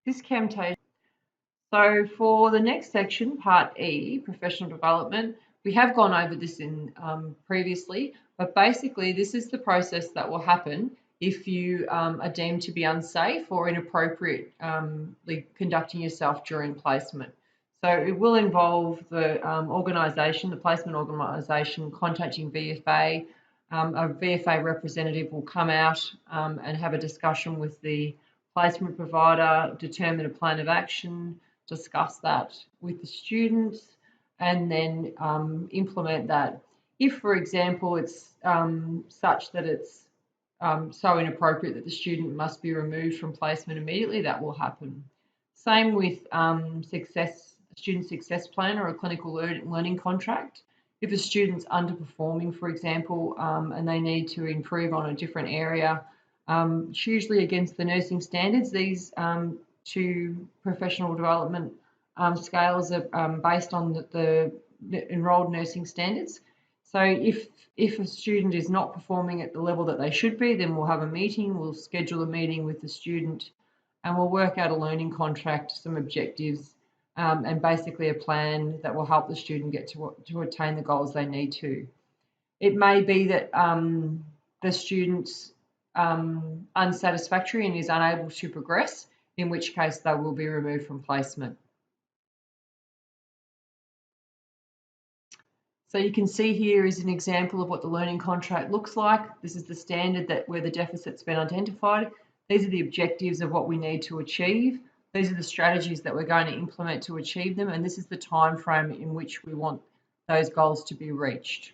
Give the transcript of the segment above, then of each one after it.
This Camtasia. So for the next section, part E, professional development, we have gone over this in previously, but basically this is the process that will happen if you are deemed to be unsafe or inappropriately conducting yourself during placement. So it will involve the organisation, the placement organisation, contacting VFA. A VFA representative will come out and have a discussion with the placement provider, determine a plan of action, discuss that with the students, and then implement that. If, for example, it's such that it's so inappropriate that the student must be removed from placement immediately, that will happen. Same with student success plan or a clinical learning contract. If a student's underperforming, for example, and they need to improve on a different area, it's usually against the nursing standards. These two professional development scales are based on the enrolled nursing standards. So if a student is not performing at the level that they should be, then we'll have a meeting, we'll schedule a meeting with the student, and we'll work out a learning contract, some objectives, and basically a plan that will help the student get to attain the goals they need to. It may be that the student's unsatisfactory and is unable to progress, in which case they will be removed from placement. So you can see here is an example of what the learning contract looks like. This is the standard that where the deficit's been identified. These are the objectives of what we need to achieve. These are the strategies that we're going to implement to achieve them, and this is the time frame in which we want those goals to be reached.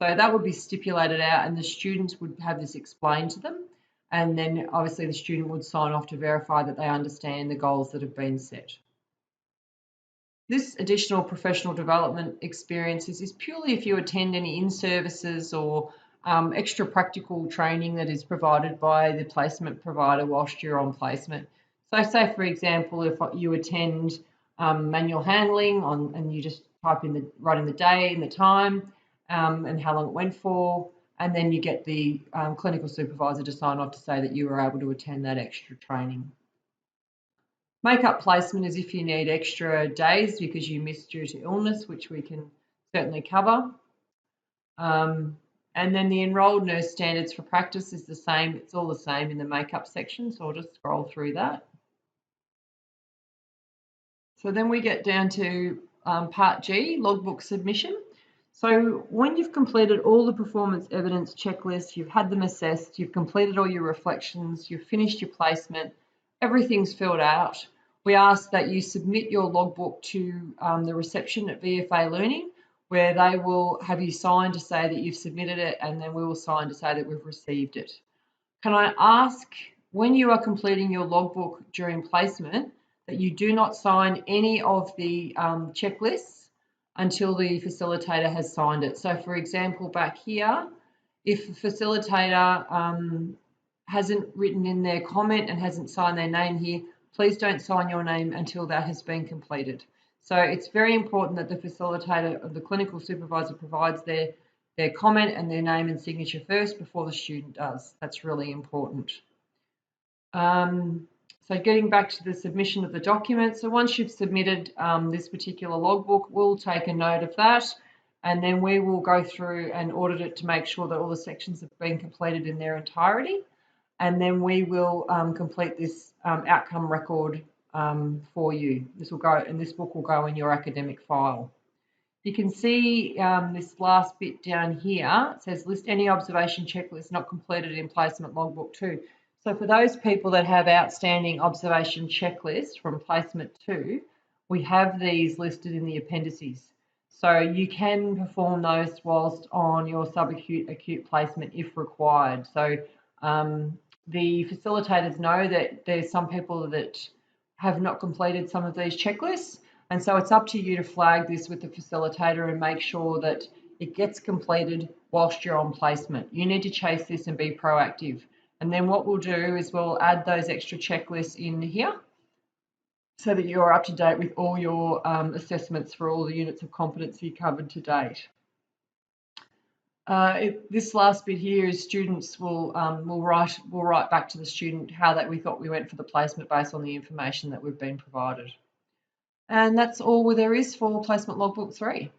So that would be stipulated out, and the students would have this explained to them, and then obviously the student would sign off to verify that they understand the goals that have been set. This additional professional development experiences is purely if you attend any in-services or extra practical training that is provided by the placement provider whilst you're on placement. So say, for example, if you attend manual handling and you just type in write in the day and the time and how long it went for, and then you get the clinical supervisor to sign off to say that you were able to attend that extra training. Make-up placement is if you need extra days because you missed due to illness, which we can certainly cover. And then the enrolled nurse standards for practice is the same. It's all the same in the make-up section, so I'll just scroll through that. So then we get down to part G, logbook submission. So when you've completed all the performance evidence checklists, you've had them assessed, you've completed all your reflections, you've finished your placement, everything's filled out, we ask that you submit your logbook to the reception at VFA Learning, where they will have you sign to say that you've submitted it, and then we will sign to say that we've received it. Can I ask, when you are completing your logbook during placement, that you do not sign any of the checklists until the facilitator has signed it. So for example, back here, if the facilitator hasn't written in their comment and hasn't signed their name here, please don't sign your name until that has been completed. So it's very important that the facilitator or the clinical supervisor provides their comment and their name and signature first before the student does. That's really important. So getting back to the submission of the document, so once you've submitted this particular logbook, we'll take a note of that, and then we will go through and audit it to make sure that all the sections have been completed in their entirety, and then we will complete this outcome record for you. This will go, and this book will go in your academic file. You can see this last bit down here. It says list any observation checklist not completed in placement logbook 2. So for those people that have outstanding observation checklists from placement 2, we have these listed in the appendices. So you can perform those whilst on your subacute acute placement if required. So the facilitators know that there's some people that have not completed some of these checklists, and so it's up to you to flag this with the facilitator and make sure that it gets completed whilst you're on placement. You need to chase this and be proactive. And then what we'll do is we'll add those extra checklists in here so that you're up to date with all your assessments for all the units of competency covered to date. This last bit here is students will write back to the student how that we thought we went for the placement based on the information that we've been provided. And that's all there is for placement logbook 3.